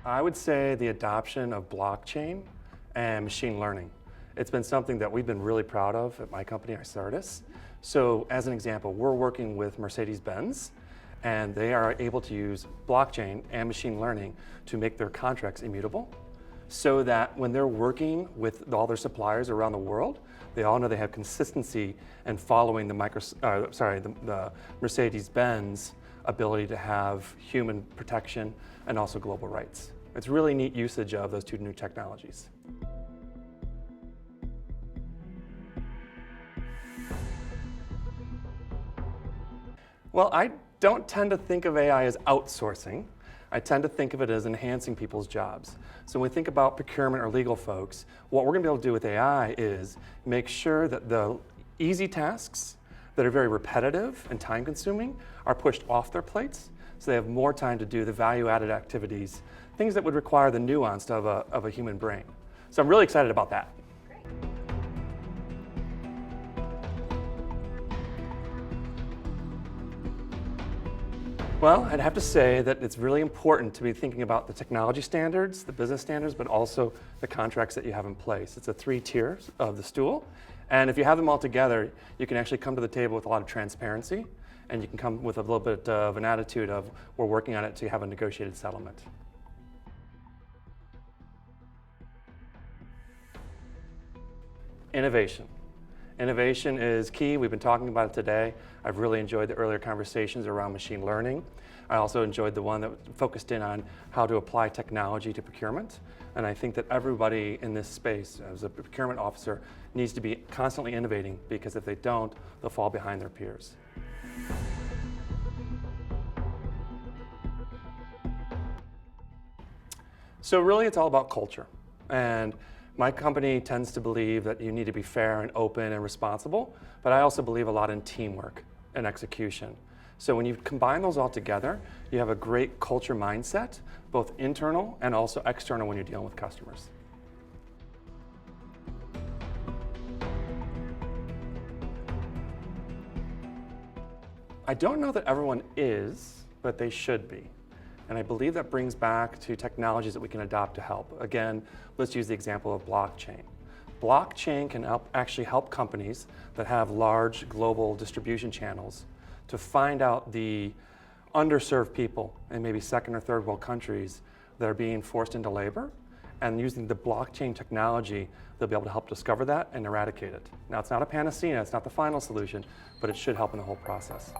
I would say the adoption of blockchain and machine learning. It's been something that we've been really proud of at my company, Icertis. So as an example, we're working with Mercedes-Benz, and they are able to use blockchain and machine learning to make their contracts immutable, so that when they're working with all their suppliers around the world, they all know they have consistency and following the Mercedes-Benz ability to have human protection and also global rights. It's really neat usage of those two new technologies. Well, I don't tend to think of AI as outsourcing. I tend to think of it as enhancing people's jobs. So when we think about procurement or legal folks, what we're going to be able to do with AI is make sure that the easy tasks that are very repetitive and time-consuming are pushed off their plates, so they have more time to do the value-added activities, things that would require the nuance of a human brain. So I'm really excited about that. Well, I'd have to say that it's really important to be thinking about the technology standards, the business standards, but also the contracts that you have in place. It's a 3 tiers of the stool. And if you have them all together, you can actually come to the table with a lot of transparency, and you can come with a little bit of an attitude of, we're working on it to have a negotiated settlement. Innovation. Innovation is key. We've been talking about it today. I've really enjoyed the earlier conversations around machine learning. I also enjoyed the one that focused in on how to apply technology to procurement. And I think that everybody in this space, as a procurement officer, needs to be constantly innovating, because if they don't, they'll fall behind their peers. So really, it's all about culture. And my company tends to believe that you need to be fair and open and responsible, but I also believe a lot in teamwork and execution. So when you combine those all together, you have a great culture mindset, both internal and also external when you're dealing with customers. I don't know that everyone is, but they should be. And I believe that brings back to technologies that we can adopt to help. Again, let's use the example of blockchain. Blockchain can actually help companies that have large global distribution channels to find out the underserved people in maybe second or third world countries that are being forced into labor. And using the blockchain technology, they'll be able to help discover that and eradicate it. Now, it's not a panacea, it's not the final solution, but it should help in the whole process.